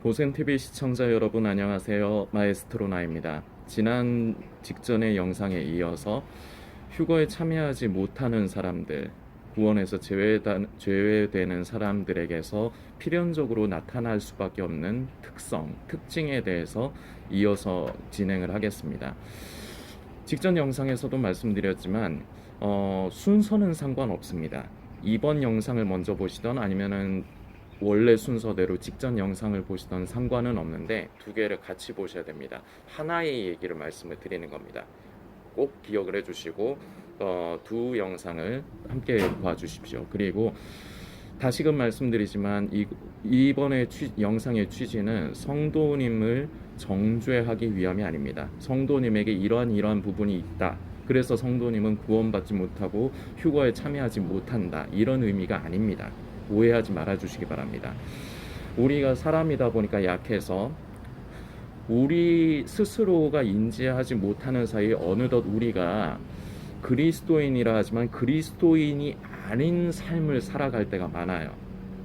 고센TV 시청자 여러분 안녕하세요. 마에스트로 나입니다. 지난 직전의 영상에 이어서 휴거에 참여하지 못하는 사람들, 구원에서 제외되는 사람들에게서 필연적으로 나타날 수밖에 없는 특징에 대해서 이어서 진행을 하겠습니다. 직전 영상에서도 말씀드렸지만 순서는 상관없습니다. 이번 영상을 먼저 보시던 아니면은 원래 순서대로 직전 영상을 보시던 상관은 없는데 두 개를 같이 보셔야 됩니다. 하나의 얘기를 말씀을 드리는 겁니다. 꼭 기억을 해주시고 두 영상을 함께 봐주십시오. 그리고 다시금 말씀드리지만 이번에 영상의 취지는 성도님을 정죄하기 위함이 아닙니다. 성도님에게 이러한 부분이 있다, 그래서 성도님은 구원받지 못하고 휴거에 참여하지 못한다, 이런 의미가 아닙니다. 오해하지 말아주시기 바랍니다. 우리가 사람이다 보니까 약해서 우리 스스로가 인지하지 못하는 사이에 어느덧 우리가 그리스도인이라 하지만 그리스도인이 아닌 삶을 살아갈 때가 많아요.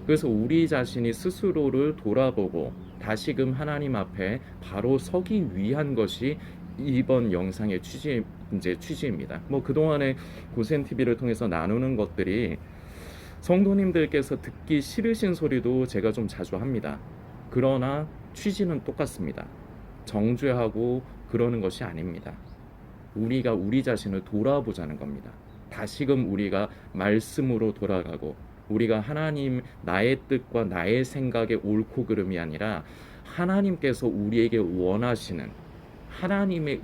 그래서 우리 자신이 스스로를 돌아보고 다시금 하나님 앞에 바로 서기 위한 것이 이번 영상의 취지입니다. 그동안에 고센TV를 통해서 나누는 것들이 성도님들께서 듣기 싫으신 소리도 제가 좀 자주 합니다. 그러나 취지는 똑같습니다. 정죄하고 그러는 것이 아닙니다. 우리가 우리 자신을 돌아보자는 겁니다. 다시금 우리가 말씀으로 돌아가고 우리가 하나님, 나의 뜻과 나의 생각의 옳고 그름이 아니라 하나님께서 우리에게 원하시는 하나님의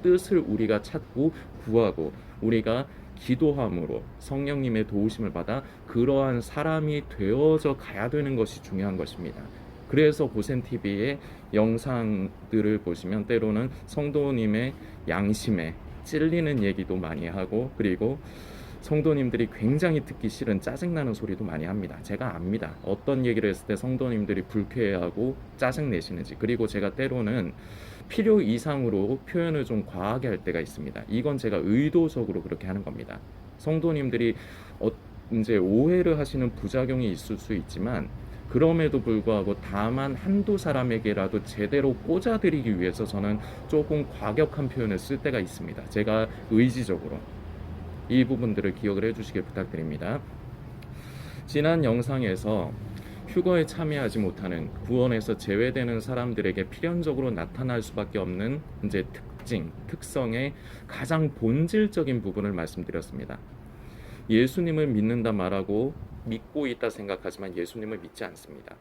뜻을 우리가 찾고 구하고 우리가 기도함으로 성령님의 도우심을 받아 그러한 사람이 되어져 가야 되는 것이 중요한 것입니다. 그래서 고센TV의 영상들을 보시면 때로는 성도님의 양심에 찔리는 얘기도 많이 하고, 그리고 성도님들이 굉장히 듣기 싫은 짜증나는 소리도 많이 합니다. 제가 압니다. 어떤 얘기를 했을 때 성도님들이 불쾌해하고 짜증내시는지. 그리고 제가 때로는 필요 이상으로 표현을 좀 과하게 할 때가 있습니다. 이건 제가 의도적으로 그렇게 하는 겁니다. 성도님들이 이제 오해를 하시는 부작용이 있을 수 있지만 그럼에도 불구하고 다만 한두 사람에게라도 제대로 꽂아드리기 위해서 저는 조금 과격한 표현을 쓸 때가 있습니다. 제가 의지적으로 이 부분들을 기억을 해주시길 부탁드립니다. 지난 영상에서 휴거에 참여하지 못하는, 구원에서 제외되는 사람들에게 필연적으로 나타날 수밖에 없는 특성의 가장 본질적인 부분을 말씀드렸습니다. 예수님을 믿는다 말하고 믿고 있다 생각하지만 예수님을 믿지 않습니다.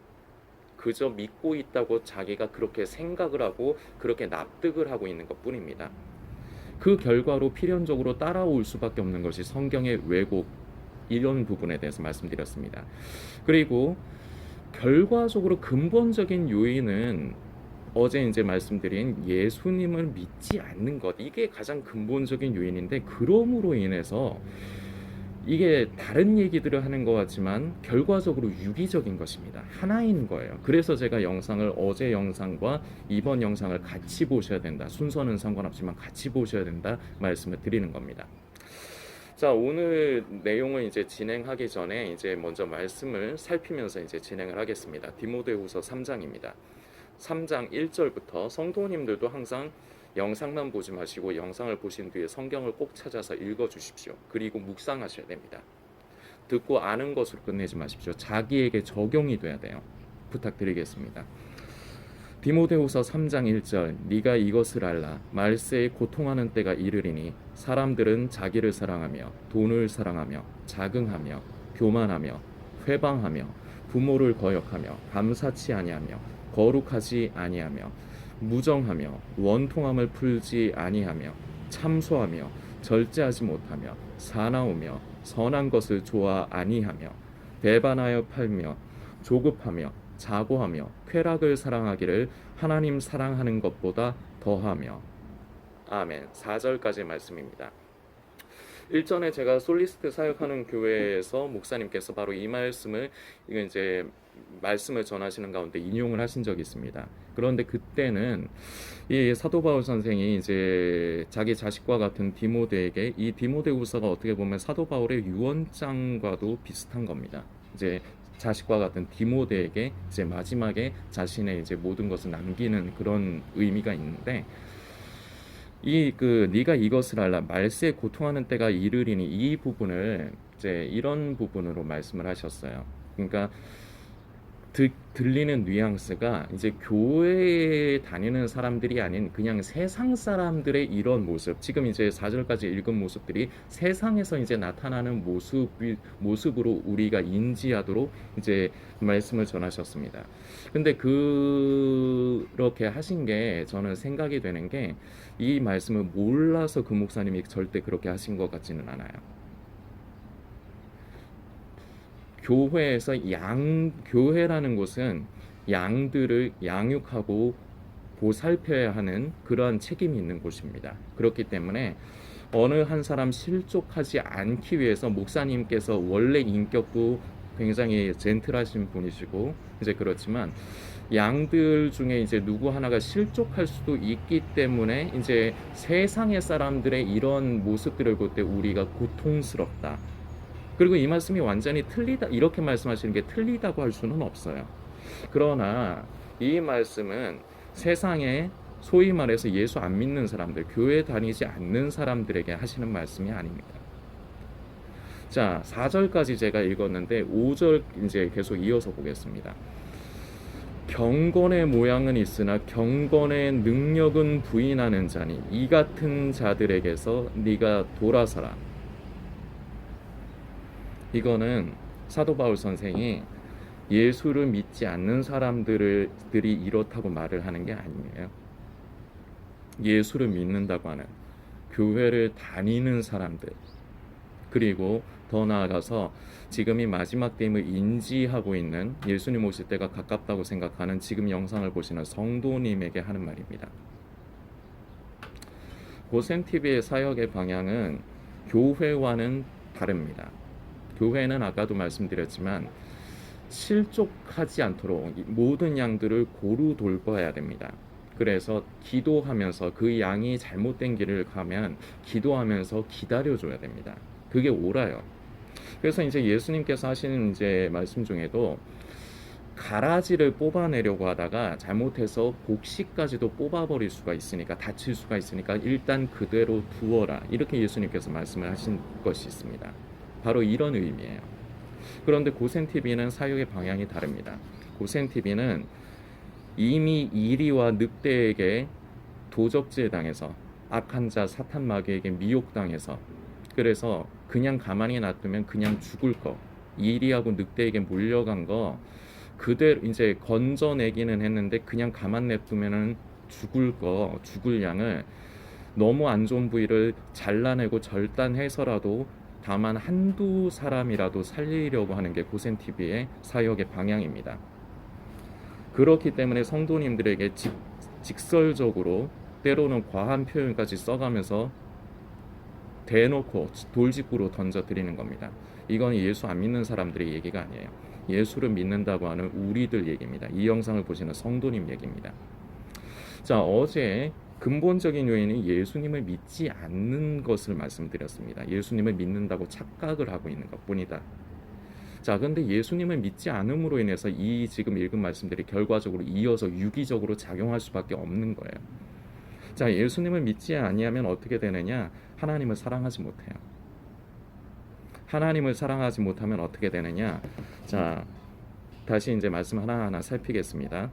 그저 믿고 있다고 자기가 그렇게 생각을 하고 그렇게 납득을 하고 있는 것 뿐입니다. 그 결과로 필연적으로 따라올 수밖에 없는 것이 성경의 왜곡, 이런 부분에 대해서 말씀드렸습니다. 그리고 결과적으로 근본적인 요인은 어제 말씀드린 예수님을 믿지 않는 것, 이게 가장 근본적인 요인인데, 그럼으로 인해서 이게 다른 얘기들을 하는 것 같지만 결과적으로 유기적인 것입니다. 하나인 거예요. 그래서 제가 어제 영상과 이번 영상을 같이 보셔야 된다, 순서는 상관없지만 같이 보셔야 된다 말씀을 드리는 겁니다. 자, 오늘 내용을 진행하기 전에 먼저 말씀을 살피면서 진행을 하겠습니다. 디모데후서 3장입니다. 3장 1절부터 성도님들도 항상 영상만 보지 마시고 영상을 보신 뒤에 성경을 꼭 찾아서 읽어 주십시오. 그리고 묵상하셔야 됩니다. 듣고 아는 것으로 끝내지 마십시오. 자기에게 적용이 돼야 돼요. 부탁드리겠습니다. 디모데후서 3장 1절, 네가 이것을 알라. 말세에 고통하는 때가 이르리니 사람들은 자기를 사랑하며 돈을 사랑하며 자긍하며 교만하며 회방하며 부모를 거역하며 감사치 아니하며 거룩하지 아니하며 무정하며 원통함을 풀지 아니하며 참소하며 절제하지 못하며 사나우며 선한 것을 좋아 아니하며 배반하여 팔며 조급하며 자고하며 쾌락을 사랑하기를 하나님 사랑하는 것보다 더하며. 아멘. 4절까지 말씀입니다. 일전에 제가 솔리스트 사역하는 교회에서 목사님께서 바로 이 말씀을 말씀을 전하시는 가운데 인용을 하신 적이 있습니다. 그런데 그때는 이 사도 바울 선생이 자기 자식과 같은 디모데에게, 이 디모데후서가 어떻게 보면 사도 바울의 유언장과도 비슷한 겁니다. 자식과 같은 디모데에게 이제 마지막에 자신의 이제 모든 것을 남기는 그런 의미가 있는데, 이 그 네가 이것을 알라, 말세에 고통하는 때가 이르리니, 이 부분을 이제 이런 부분으로 말씀을 하셨어요. 그러니까 들리는 뉘앙스가 이제 교회에 다니는 사람들이 아닌 그냥 세상 사람들의 이런 모습, 지금 이제 4절까지 읽은 모습들이 세상에서 이제 나타나는 모습으로 우리가 인지하도록 이제 말씀을 전하셨습니다. 근데 그렇게 하신 게 저는 생각이 되는 게, 이 말씀을 몰라서 그 목사님이 절대 그렇게 하신 것 같지는 않아요. 교회에서 교회라는 곳은 양들을 양육하고 보살펴야 하는 그러한 책임이 있는 곳입니다. 그렇기 때문에 어느 한 사람 실족하지 않기 위해서, 목사님께서 원래 인격도 굉장히 젠틀하신 분이시고 이제 그렇지만 양들 중에 이제 누구 하나가 실족할 수도 있기 때문에 이제 세상의 사람들의 이런 모습들을 볼 때 우리가 고통스럽다. 그리고 이 말씀이 완전히 틀리다 이렇게 말씀하시는 게 틀리다고 할 수는 없어요. 그러나 이 말씀은 세상에 소위 말해서 예수 안 믿는 사람들, 교회 다니지 않는 사람들에게 하시는 말씀이 아닙니다. 자, 4절까지 제가 읽었는데 5절 이제 계속 이어서 보겠습니다. 경건의 모양은 있으나 경건의 능력은 부인하는 자니 이 같은 자들에게서 네가 돌아서라. 이거는 사도 바울 선생이 예수를 믿지 않는 사람들이 이렇다고 말을 하는 게 아니에요. 예수를 믿는다고 하는, 교회를 다니는 사람들, 그리고 더 나아가서 지금이 마지막 때임을 인지하고 있는, 예수님 오실 때가 가깝다고 생각하는 지금 영상을 보시는 성도님에게 하는 말입니다. 고센TV의 사역의 방향은 교회와는 다릅니다. 교회는 아까도 말씀드렸지만 실족하지 않도록 모든 양들을 고루 돌봐야 됩니다. 그래서 기도하면서, 그 양이 잘못된 길을 가면 기도하면서 기다려줘야 됩니다. 그게 옳아요. 그래서 이제 예수님께서 하시는 이제 말씀 중에도 가라지를 뽑아내려고 하다가 잘못해서 곡식까지도 뽑아버릴 수가 있으니까, 다칠 수가 있으니까 일단 그대로 두어라, 이렇게 예수님께서 말씀을 하신 것이 있습니다. 바로 이런 의미예요. 그런데 고센TV는 사역의 방향이 다릅니다. 고센TV는 이미 이리와 늑대에게 도적질당해서, 악한 자 사탄 마귀에게 미혹당해서, 그래서 그냥 가만히 놔두면 그냥 죽을 거, 이리하고 늑대에게 몰려간 거 그대로 이제 건져내기는 했는데 그냥 가만 냅두면은 죽을 양을 너무 안 좋은 부위를 잘라내고 절단해서라도 다만 한두 사람이라도 살리려고 하는 게 고센TV의 사역의 방향입니다. 그렇기 때문에 성도님들에게 직설적으로 때로는 과한 표현까지 써가면서 대놓고 돌직구로 던져드리는 겁니다. 이건 예수 안 믿는 사람들의 얘기가 아니에요. 예수를 믿는다고 하는 우리들 얘기입니다. 이 영상을 보시는 성도님 얘기입니다. 자, 어제 근본적인 요인은 예수님을 믿지 않는 것을 말씀드렸습니다. 예수님을 믿는다고 착각을 하고 있는 것뿐이다. 자, 근데 예수님을 믿지 않음으로 인해서 이 지금 읽은 말씀들이 결과적으로 이어서 유기적으로 작용할 수밖에 없는 거예요. 자, 예수님을 믿지 아니하면 어떻게 되느냐? 하나님을 사랑하지 못해요. 하나님을 사랑하지 못하면 어떻게 되느냐? 자, 다시 이제 말씀 하나하나 살피겠습니다.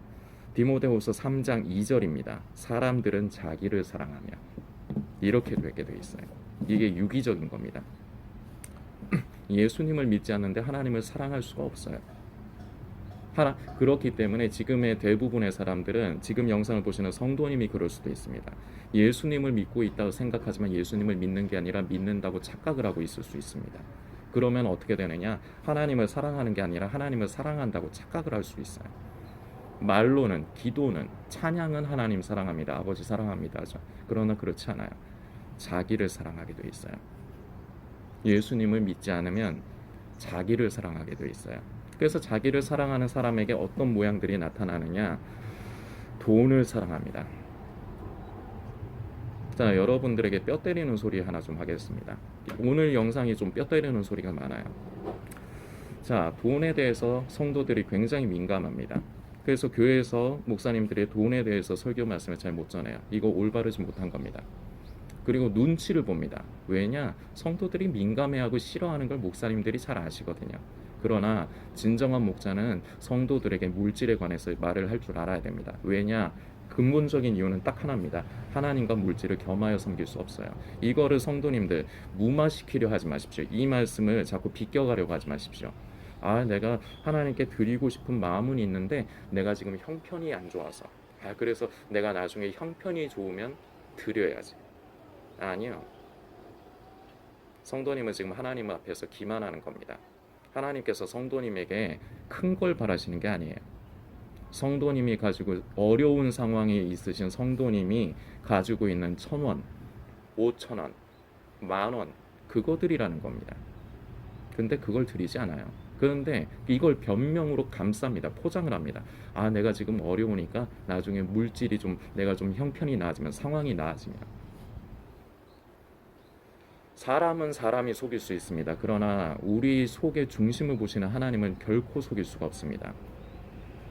디모데후서 3장 2절입니다. 사람들은 자기를 사랑하며, 이렇게 되게 돼 있어요. 이게 유기적인 겁니다. 예수님을 믿지 않는데 하나님을 사랑할 수가 없어요. 그렇기 때문에 지금의 대부분의 사람들은, 지금 영상을 보시는 성도님이 그럴 수도 있습니다. 예수님을 믿고 있다고 생각하지만 예수님을 믿는 게 아니라 믿는다고 착각을 하고 있을 수 있습니다. 그러면 어떻게 되느냐? 하나님을 사랑하는 게 아니라 하나님을 사랑한다고 착각을 할 수 있어요. 말로는, 기도는, 찬양은 하나님 사랑합니다, 아버지 사랑합니다 하죠. 그러나 그렇지 않아요. 자기를 사랑하게 돼 있어요. 예수님을 믿지 않으면 자기를 사랑하게 돼 있어요. 그래서 자기를 사랑하는 사람에게 어떤 모양들이 나타나느냐? 돈을 사랑합니다. 자, 여러분들에게 뼈 때리는 소리 하나 좀 하겠습니다. 오늘 영상이 좀 뼈 때리는 소리가 많아요. 자, 돈에 대해서 성도들이 굉장히 민감합니다. 그래서 교회에서 목사님들이 돈에 대해서 설교 말씀을 잘 못 전해요. 이거 올바르지 못한 겁니다. 그리고 눈치를 봅니다. 왜냐? 성도들이 민감해하고 싫어하는 걸 목사님들이 잘 아시거든요. 그러나 진정한 목자는 성도들에게 물질에 관해서 말을 할 줄 알아야 됩니다. 왜냐? 근본적인 이유는 딱 하나입니다. 하나님과 물질을 겸하여 섬길 수 없어요. 이거를 성도님들 무마시키려 하지 마십시오. 이 말씀을 자꾸 비껴가려고 하지 마십시오. 아, 내가 하나님께 드리고 싶은 마음은 있는데 내가 지금 형편이 안 좋아서. 그래서 내가 나중에 형편이 좋으면 드려야지. 아니요. 성도님은 지금 하나님 앞에서 기만하는 겁니다. 하나님께서 성도님에게 큰 걸 바라시는 게 아니에요. 성도님이 가지고 어려운 상황에 있으신 성도님이 가지고 있는 1,000원, 5,000원, 10,000원 그거 드리라는 겁니다. 근데 그걸 드리지 않아요. 그런데 이걸 변명으로 감쌉니다. 포장을 합니다. 아, 내가 지금 어려우니까 나중에 물질이 좀 내가 좀 형편이 나아지면 상황이 나아지면 사람은 사람이 속일 수 있습니다. 그러나 우리 속의 중심을 보시는 하나님은 결코 속일 수가 없습니다.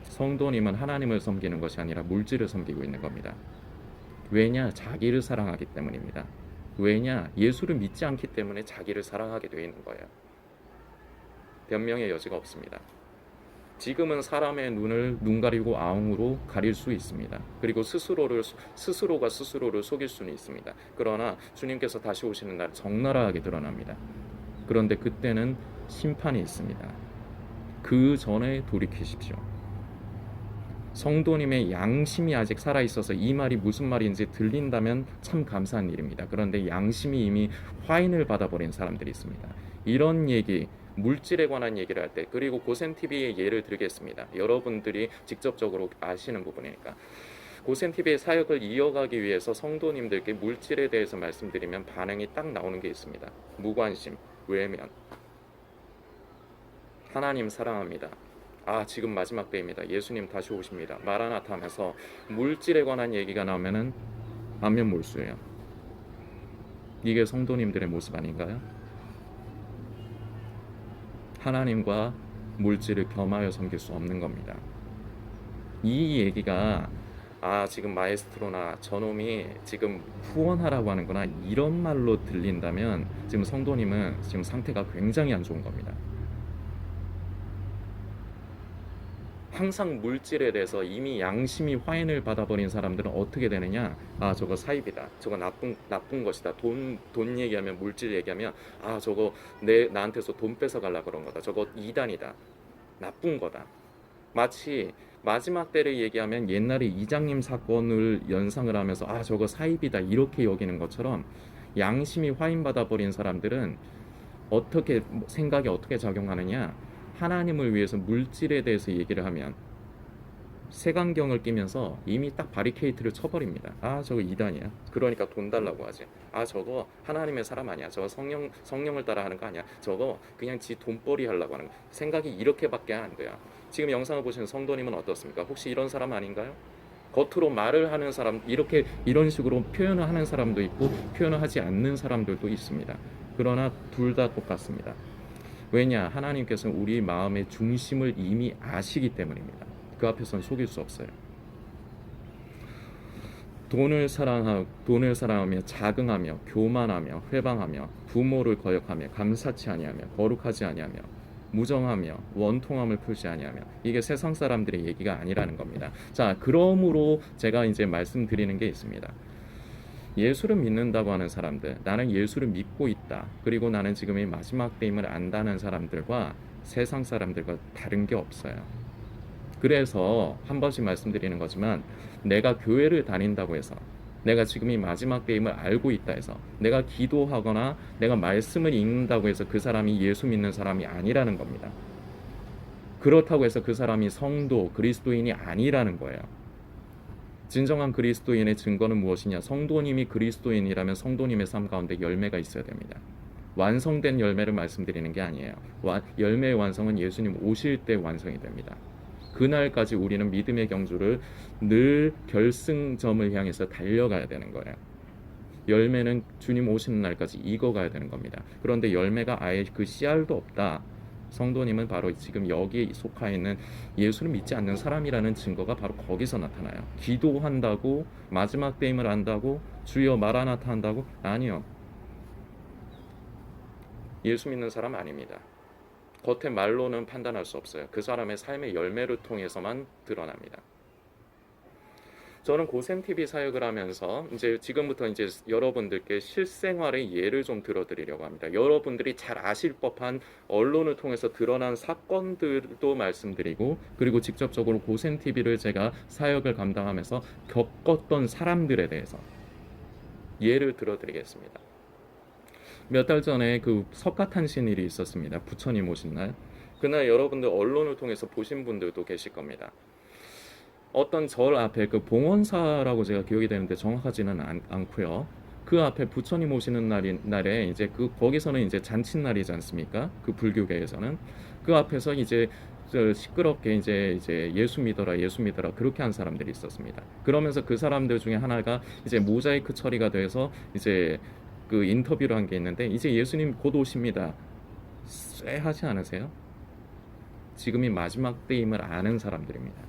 성도님은 하나님을 섬기는 것이 아니라 물질을 섬기고 있는 겁니다. 왜냐? 자기를 사랑하기 때문입니다. 왜냐? 예수를 믿지 않기 때문에 자기를 사랑하게 되어 있는 거예요. 변명의 여지가 없습니다. 지금은 사람의 눈을 눈 가리고 아웅으로 가릴 수 있습니다. 그리고 스스로가 스스로를 속일 수는 있습니다. 그러나 주님께서 다시 오시는 날 적나라하게 드러납니다. 그런데 그때는 심판이 있습니다. 그 전에 돌이키십시오. 성도님의 양심이 아직 살아있어서 이 말이 무슨 말인지 들린다면 참 감사한 일입니다. 그런데 양심이 이미 화인을 받아버린 사람들이 있습니다. 이런 얘기, 물질에 관한 얘기를 할 때, 그리고 고센TV의 예를 들겠습니다. 여러분들이 직접적으로 아시는 부분이니까. 고센TV의 사역을 이어가기 위해서 성도님들께 물질에 대해서 말씀드리면 반응이 딱 나오는 게 있습니다. 무관심, 외면. 하나님 사랑합니다. 아, 지금 마지막 때입니다. 예수님 다시 오십니다. 마라나타 하면서 물질에 관한 얘기가 나오면은 안면몰수예요. 이게 성도님들의 모습 아닌가요? 하나님과 물질을 겸하여 섬길 수 없는 겁니다. 이 얘기가 지금 마에스트로나 저놈이 지금 후원하라고 하는구나 이런 말로 들린다면 지금 성도님은 지금 상태가 굉장히 안 좋은 겁니다. 항상 물질에 대해서 이미 양심이 화인을 받아버린 사람들은 어떻게 되느냐? 저거 사입이다. 저거 나쁜 것이다. 돈 얘기하면, 물질 얘기하면 저거 나한테서 돈 뺏어가려고 그런 거다. 저거 이단이다. 나쁜 거다. 마치 마지막 때를 얘기하면 옛날에 이장님 사건을 연상을 하면서 저거 사입이다 이렇게 여기는 것처럼 양심이 화인 받아버린 사람들은 생각이 어떻게 작용하느냐? 하나님을 위해서 물질에 대해서 얘기를 하면 색안경을 끼면서 이미 딱 바리케이트를 쳐버립니다. 저거 이단이야. 그러니까 돈 달라고 하지. 저거 하나님의 사람 아니야. 저거 성령을 따라 하는 거 아니야. 저거 그냥 지 돈벌이 하려고 하는 거. 생각이 이렇게밖에 안 돼요. 지금 영상을 보시는 성도님은 어떻습니까? 혹시 이런 사람 아닌가요? 겉으로 말을 하는 사람, 이런 식으로 표현을 하는 사람도 있고 표현을 하지 않는 사람들도 있습니다. 그러나 둘 다 똑같습니다. 왜냐? 하나님께서는 우리 마음의 중심을 이미 아시기 때문입니다. 그 앞에서는 속일 수 없어요. 돈을 사랑하며 자긍하며 교만하며 회방하며 부모를 거역하며 감사치 아니하며 거룩하지 아니하며 무정하며 원통함을 풀지 아니하며 이게 세상 사람들의 얘기가 아니라는 겁니다. 자, 그러므로 제가 이제 말씀드리는 게 있습니다. 예수를 믿는다고 하는 사람들, 나는 예수를 믿고 있다. 그리고 나는 지금 이 마지막 때임을 안다는 사람들과 세상 사람들과 다른 게 없어요. 그래서 한 번씩 말씀드리는 거지만 내가 교회를 다닌다고 해서 내가 지금 이 마지막 때임을 알고 있다 해서 내가 기도하거나 내가 말씀을 읽는다고 해서 그 사람이 예수 믿는 사람이 아니라는 겁니다. 그렇다고 해서 그 사람이 성도, 그리스도인이 아니라는 거예요. 진정한 그리스도인의 증거는 무엇이냐? 성도님이 그리스도인이라면 성도님의 삶 가운데 열매가 있어야 됩니다. 완성된 열매를 말씀드리는 게 아니에요. 열매의 완성은 예수님 오실 때 완성이 됩니다. 그날까지 우리는 믿음의 경주를 늘 결승점을 향해서 달려가야 되는 거예요. 열매는 주님 오시는 날까지 익어가야 되는 겁니다. 그런데 열매가 아예 그 씨알도 없다. 성도님은 바로 지금 여기에 속하 있는 예수를 믿지 않는 사람이라는 증거가 바로 거기서 나타나요. 기도한다고 마지막 때임을 안다고 주여 마라나타 한다고? 아니요. 예수 믿는 사람 아닙니다. 겉의 말로는 판단할 수 없어요. 그 사람의 삶의 열매를 통해서만 드러납니다. 저는 고센TV 사역을 하면서 이제 지금부터 이제 여러분들께 실생활의 예를 좀 들어드리려고 합니다. 여러분들이 잘 아실 법한 언론을 통해서 드러난 사건들도 말씀드리고, 그리고 직접적으로 고센TV를 제가 사역을 감당하면서 겪었던 사람들에 대해서 예를 들어드리겠습니다. 몇 달 전에 그 석가탄신 일이 있었습니다. 부처님 오신 날. 그날 여러분들 언론을 통해서 보신 분들도 계실 겁니다. 어떤 절 앞에 그 봉원사라고 제가 기억이 되는데 정확하지는 않고요. 그 앞에 부처님 오시는 날에 이제 거기서는 이제 잔칫날이지 않습니까? 그 불교계에서는 그 앞에서 이제 시끄럽게 이제 예수 믿어라 예수 믿어라 그렇게 한 사람들이 있었습니다. 그러면서 그 사람들 중에 하나가 이제 모자이크 처리가 돼서 이제 그 인터뷰를 한 게 있는데, 이제 예수님 곧 오십니다. 쎄하지 않으세요? 지금이 마지막 때임을 아는 사람들입니다.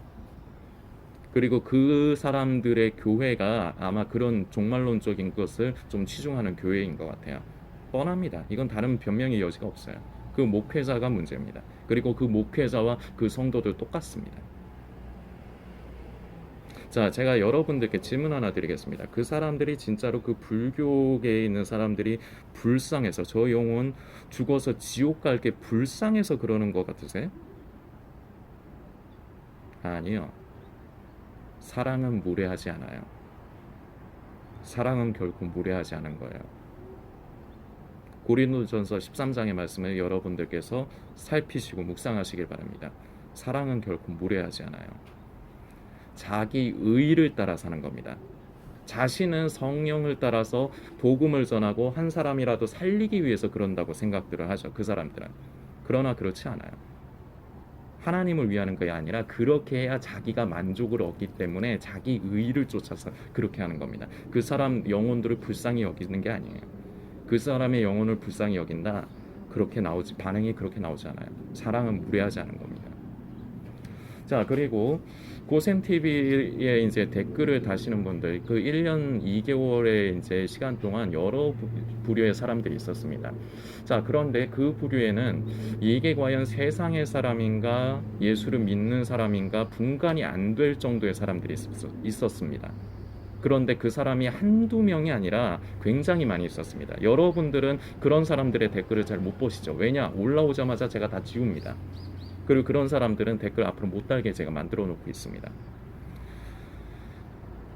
그리고 그 사람들의 교회가 아마 그런 종말론적인 것을 좀 치중하는 교회인 것 같아요. 뻔합니다. 이건 다른 변명의 여지가 없어요. 그 목회자가 문제입니다. 그리고 그 목회자와 그 성도들 똑같습니다. 자, 제가 여러분들께 질문 하나 드리겠습니다. 그 사람들이 진짜로 그 불교계에 있는 사람들이 불쌍해서, 저 영혼 죽어서 지옥 갈 게 불쌍해서 그러는 것 같으세요? 아니요. 사랑은 무례하지 않아요. 사랑은 결코 무례하지 않은 거예요. 고린도전서 13장의 말씀을 여러분들께서 살피시고 묵상하시길 바랍니다. 사랑은 결코 무례하지 않아요. 자기 의를 따라 사는 겁니다. 자신은 성령을 따라서 복음을 전하고 한 사람이라도 살리기 위해서 그런다고 생각들을 하죠. 그 사람들은. 그러나 그렇지 않아요. 하나님을 위하는 것이 아니라 그렇게 해야 자기가 만족을 얻기 때문에 자기 의를 쫓아서 그렇게 하는 겁니다. 그 사람 영혼들을 불쌍히 여기는 게 아니에요. 그 사람의 영혼을 불쌍히 여긴다, 그렇게 나오지, 반응이 그렇게 나오지 않아요. 사랑은 무례하지 않은 겁니다. 자, 그리고 고센TV에 이제 댓글을 다시는 분들, 그 1년 2개월의 이제 시간 동안 여러 부류의 사람들이 있었습니다. 자, 그런데 그 부류에는 이게 과연 세상의 사람인가 예수를 믿는 사람인가 분간이 안 될 정도의 사람들이 있었습니다. 그런데 그 사람이 한두 명이 아니라 굉장히 많이 있었습니다. 여러분들은 그런 사람들의 댓글을 잘 못 보시죠. 왜냐? 올라오자마자 제가 다 지웁니다. 그리고 그런 사람들은 댓글 앞으로 못 달게 제가 만들어 놓고 있습니다.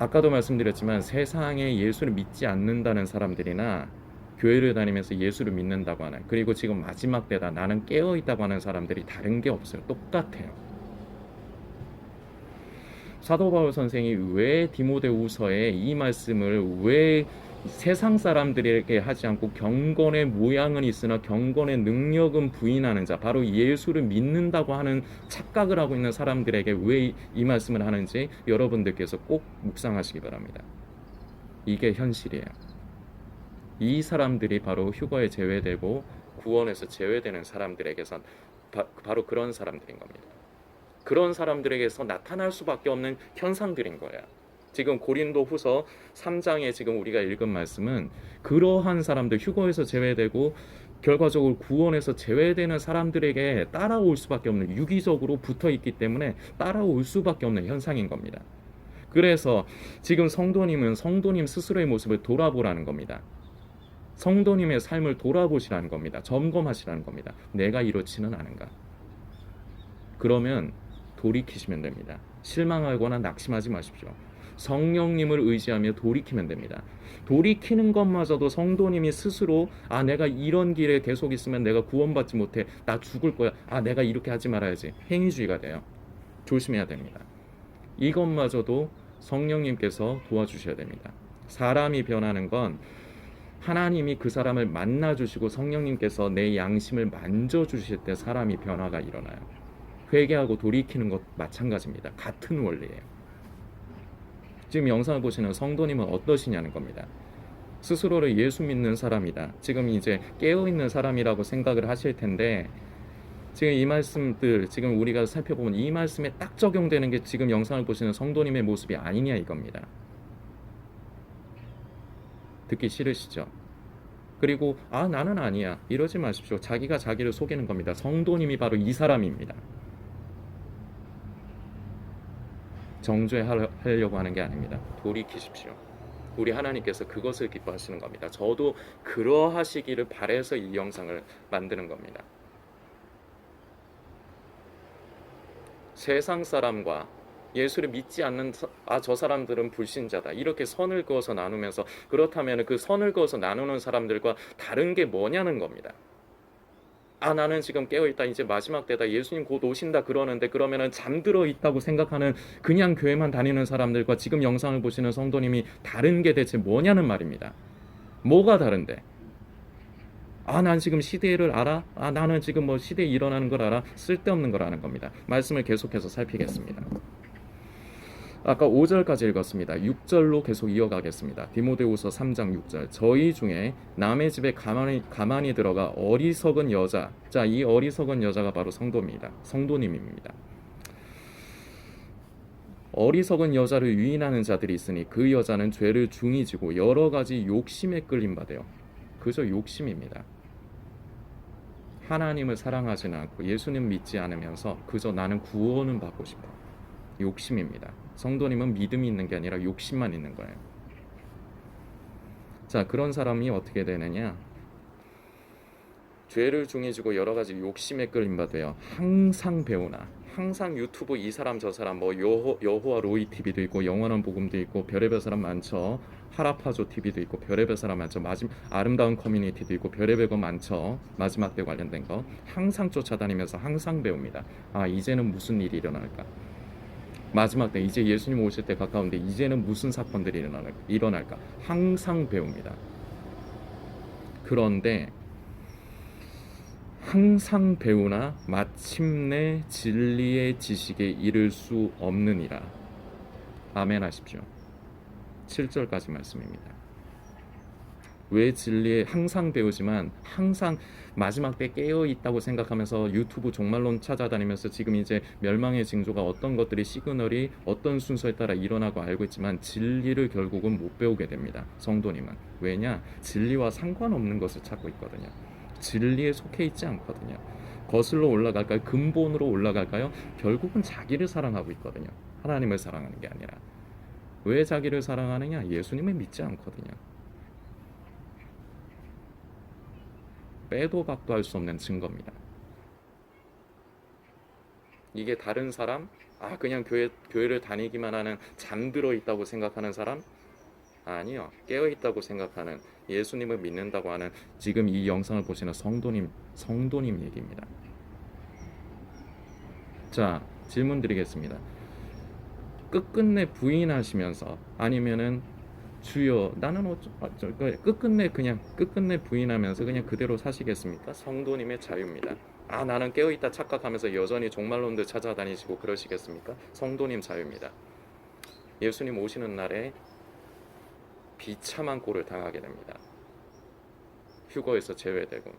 아까도 말씀드렸지만 세상에 예수를 믿지 않는다는 사람들이나 교회를 다니면서 예수를 믿는다고 하는, 그리고 지금 마지막 때다 나는 깨어있다고 하는 사람들이 다른 게 없어요. 똑같아요. 사도 바울 선생이 왜 디모데후서에 이 말씀을 왜 세상 사람들에게 하지 않고 경건의 모양은 있으나 경건의 능력은 부인하는 자, 바로 예수를 믿는다고 하는 착각을 하고 있는 사람들에게 왜 이 말씀을 하는지 여러분들께서 꼭 묵상하시기 바랍니다. 이게 현실이에요. 이 사람들이 바로 휴거에 제외되고 구원에서 제외되는 사람들에게선 바로 그런 사람들인 겁니다. 그런 사람들에게서 나타날 수밖에 없는 현상들인 거예요. 지금 고린도후서 3장에 지금 우리가 읽은 말씀은 그러한 사람들, 휴거에서 제외되고 결과적으로 구원에서 제외되는 사람들에게 따라올 수밖에 없는, 유기적으로 붙어있기 때문에 따라올 수밖에 없는 현상인 겁니다. 그래서 지금 성도님은 성도님 스스로의 모습을 돌아보라는 겁니다. 성도님의 삶을 돌아보시라는 겁니다. 점검하시라는 겁니다. 내가 이렇지는 않은가? 그러면 돌이키시면 됩니다. 실망하거나 낙심하지 마십시오. 성령님을 의지하며 돌이키면 됩니다. 돌이키는 것마저도 성도님이 스스로 내가 이런 길에 계속 있으면 내가 구원받지 못해, 나 죽을 거야, 내가 이렇게 하지 말아야지, 행위주의가 돼요. 조심해야 됩니다. 이것마저도 성령님께서 도와주셔야 됩니다. 사람이 변하는 건 하나님이 그 사람을 만나주시고 성령님께서 내 양심을 만져주실 때 사람이 변화가 일어나요. 회개하고 돌이키는 것 마찬가지입니다. 같은 원리예요. 지금 영상을 보시는 성도님은 어떠시냐는 겁니다. 스스로를 예수 믿는 사람이다, 지금 이제 깨어있는 사람이라고 생각을 하실 텐데, 지금 이 말씀들 지금 우리가 살펴보면 이 말씀에 딱 적용되는 게 지금 영상을 보시는 성도님의 모습이 아니냐 이겁니다. 듣기 싫으시죠? 그리고 나는 아니야 이러지 마십시오. 자기가 자기를 속이는 겁니다. 성도님이 바로 이 사람입니다. 정죄하려고 하는 게 아닙니다. 돌이키십시오. 우리 하나님께서 그것을 기뻐하시는 겁니다. 저도 그러하시기를 바라서 이 영상을 만드는 겁니다. 세상 사람과 예수를 믿지 않는 저 사람들은 불신자다 이렇게 선을 그어서 나누면서, 그렇다면 그 선을 그어서 나누는 사람들과 다른 게 뭐냐는 겁니다. 나는 지금 깨어있다, 이제 마지막 때다, 예수님 곧 오신다 그러는데, 그러면은 잠들어 있다고 생각하는 그냥 교회만 다니는 사람들과 지금 영상을 보시는 성도님이 다른 게 대체 뭐냐는 말입니다. 뭐가 다른데? 난 지금 시대를 알아? 나는 지금 뭐 시대에 일어나는 걸 알아? 쓸데없는 걸 아는 겁니다. 말씀을 계속해서 살피겠습니다. 아까 5절까지 읽었습니다. 6절로 계속 이어가겠습니다. 디모데후서 3장 6절. 저희 중에 남의 집에 가만히 들어가 어리석은 여자. 자, 이 어리석은 여자가 바로 성도입니다. 성도님입니다. 어리석은 여자를 유인하는 자들이 있으니 그 여자는 죄를 중히 지고 여러 가지 욕심에 끌림 받아요. 그저 욕심입니다. 하나님을 사랑하지는 않고 예수님 믿지 않으면서 그저 나는 구원은 받고 싶어. 욕심입니다. 성도님은 믿음이 있는 게 아니라 욕심만 있는 거예요. 자, 그런 사람이 어떻게 되느냐? 죄를 중히 지고 여러 가지 욕심에 끌림받아요. 항상 배우나, 항상 유튜브 이 사람 저 사람, 뭐 여호와 로이 TV도 있고 영원한 복음도 있고 별의별 사람 많죠. 하라파조 TV도 있고 별의별 사람 많죠. 아름다운 커뮤니티도 있고 별의별 거 많죠. 마지막 때 관련된 거 항상 쫓아다니면서 항상 배웁니다. 이제는 무슨 일이 일어날까? 마지막 때 이제 예수님 오실 때 가까운데 이제는 무슨 사건들이 일어날까? 항상 배웁니다. 그런데 항상 배우나 마침내 진리의 지식에 이를 수 없느니라. 아멘 하십시오. 7절까지 말씀입니다. 왜 진리에 항상 배우지만 항상 마지막 때 깨어있다고 생각하면서 유튜브 종말론 찾아다니면서 지금 이제 멸망의 징조가 어떤 것들이 시그널이 어떤 순서에 따라 일어나고 알고 있지만 진리를 결국은 못 배우게 됩니다. 성도님은. 왜냐? 진리와 상관없는 것을 찾고 있거든요. 진리에 속해 있지 않거든요. 거슬러 올라갈까요? 근본으로 올라갈까요? 결국은 자기를 사랑하고 있거든요. 하나님을 사랑하는 게 아니라. 왜 자기를 사랑하느냐? 예수님을 믿지 않거든요. 빼도 박도 할 수 없는 증거입니다. 이게 다른 사람? 그냥 교회를 다니기만 하는 잠들어 있다고 생각하는 사람? 아니요. 깨어 있다고 생각하는, 예수님을 믿는다고 하는 지금 이 영상을 보시는 성도님 얘기입니다. 자, 질문 드리겠습니다. 끝끝내 부인하시면서 아니면은 주여 나는 끝끝내 부인하면서 그냥 그대로 사시겠습니까? 성도님의 자유입니다. 나는 깨어있다 착각하면서 여전히 종말론들 찾아다니시고 그러시겠습니까? 성도님 자유입니다. 예수님 오시는 날에 비참한 꼴을 당하게 됩니다. 휴거에서 제외되고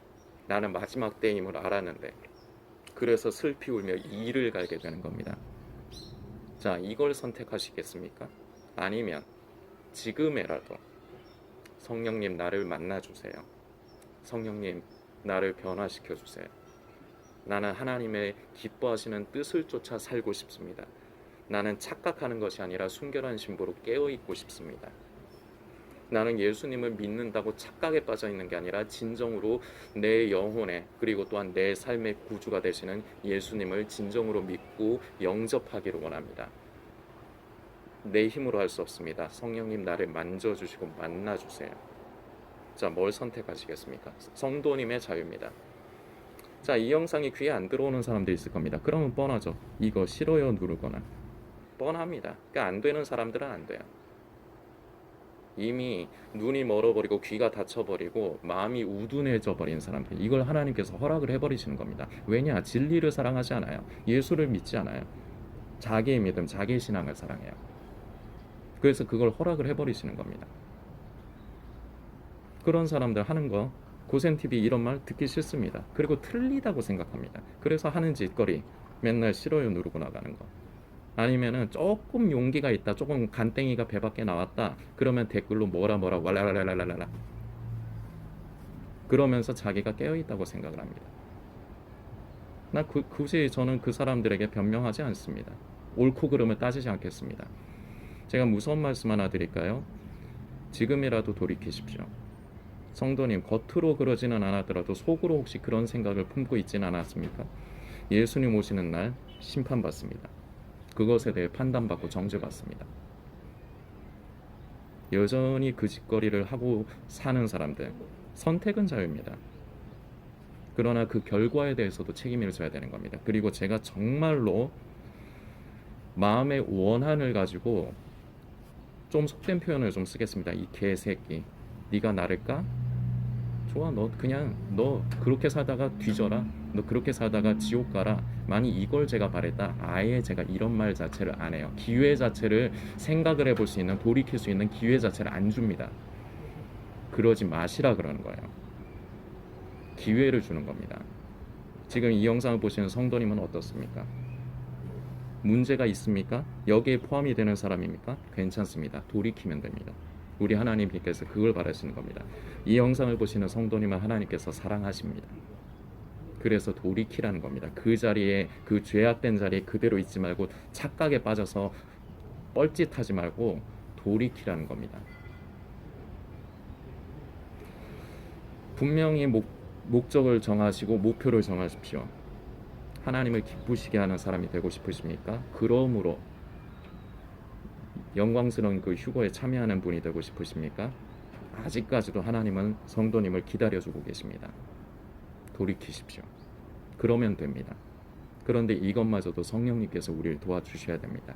나는 마지막 때임을 알았는데, 그래서 슬피 울며 이를 갈게 되는 겁니다. 자, 이걸 선택하시겠습니까? 아니면 지금에라도 성령님 나를 만나주세요. 성령님 나를 변화시켜주세요. 나는 하나님의 기뻐하시는 뜻을 쫓아 살고 싶습니다. 나는 착각하는 것이 아니라 순결한 신부로 깨어있고 싶습니다. 나는 예수님을 믿는다고 착각에 빠져 있는 게 아니라 진정으로 내 영혼에, 그리고 또한 내 삶의 구주가 되시는 예수님을 진정으로 믿고 영접하기를 원합니다. 내 힘으로 할 수 없습니다. 성령님 나를 만져주시고 만나주세요. 자, 뭘 선택하시겠습니까? 성도님의 자유입니다. 자, 이 영상이 귀에 안 들어오는 사람들이 있을 겁니다. 그러면 뻔하죠. 이거 싫어요 누르거나. 뻔합니다. 그러니까 안 되는 사람들은 안 돼요. 이미 눈이 멀어버리고 귀가 닫혀버리고 마음이 우둔해져 버린 사람들, 이걸 하나님께서 허락을 해버리시는 겁니다. 왜냐? 진리를 사랑하지 않아요. 예수를 믿지 않아요. 자기의 믿음, 자기의 신앙을 사랑해요. 그래서 그걸 허락을 해버리시는 겁니다. 그런 사람들 하는 거 고센TV 이런 말 듣기 싫습니다. 그리고 틀리다고 생각합니다. 그래서 하는 짓거리 맨날 싫어요 누르고 나가는 거. 아니면은 조금 용기가 있다, 조금 간땡이가 배 밖에 나왔다, 그러면 댓글로 뭐라 왈랄랄랄랄라 그러면서 자기가 깨어있다고 생각을 합니다. 굳이 저는 그 사람들에게 변명하지 않습니다. 옳고 그름을 따지지 않겠습니다. 제가 무서운 말씀 하나 드릴까요? 지금이라도 돌이키십시오. 성도님, 겉으로 그러지는 않았더라도 속으로 혹시 그런 생각을 품고 있지는 않았습니까? 예수님 오시는 날 심판받습니다. 그것에 대해 판단받고 정죄받습니다. 여전히 그 짓거리를 하고 사는 사람들, 선택은 자유입니다. 그러나 그 결과에 대해서도 책임을 져야 되는 겁니다. 그리고 제가 정말로 마음의 원한을 가지고 좀 속된 표현을 좀 쓰겠습니다. 이 개새끼, 네가 나를 까? 좋아, 너 그렇게 살다가 뒤져라. 너 그렇게 살다가 지옥 가라. 만약 이걸 제가 바랬다, 아예 제가 이런 말 자체를 안 해요. 기회 자체를 생각을 해볼 수 있는, 돌이킬 수 있는 기회 자체를 안 줍니다. 그러지 마시라 그러는 거예요. 기회를 주는 겁니다. 지금 이 영상을 보시는 성도님은 어떻습니까? 문제가 있습니까? 여기에 포함이 되는 사람입니까? 괜찮습니다. 돌이키면 됩니다. 우리 하나님께서 그걸 바라시는 겁니다. 이 영상을 보시는 성도님은 하나님께서 사랑하십니다. 그래서 돌이키라는 겁니다. 그 자리에, 그 죄악된 자리에 그대로 있지 말고 착각에 빠져서 뻘짓하지 말고 돌이키라는 겁니다. 분명히 목적을 정하시고 목표를 정하십시오. 하나님을 기쁘시게 하는 사람이 되고 싶으십니까? 그러므로 영광스러운 그 휴거에 참여하는 분이 되고 싶으십니까? 아직까지도 하나님은 성도님을 기다려주고 계십니다. 돌이키십시오. 그러면 됩니다. 그런데 이것마저도 성령님께서 우리를 도와주셔야 됩니다.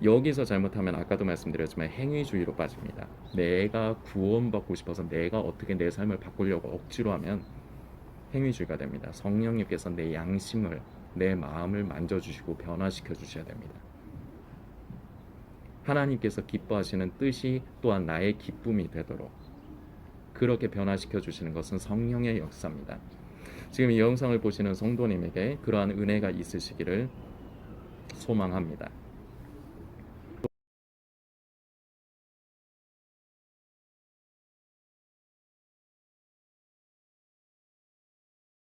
여기서 잘못하면 아까도 말씀드렸지만 행위주의로 빠집니다. 내가 구원받고 싶어서 내가 어떻게 내 삶을 바꾸려고 억지로 하면 행위주의가 됩니다. 성령님께서 내 양심을, 내 마음을 만져주시고 변화시켜 주셔야 됩니다. 하나님께서 기뻐하시는 뜻이 또한 나의 기쁨이 되도록 그렇게 변화시켜 주시는 것은 성령의 역사입니다. 지금 이 영상을 보시는 성도님에게 그러한 은혜가 있으시기를 소망합니다.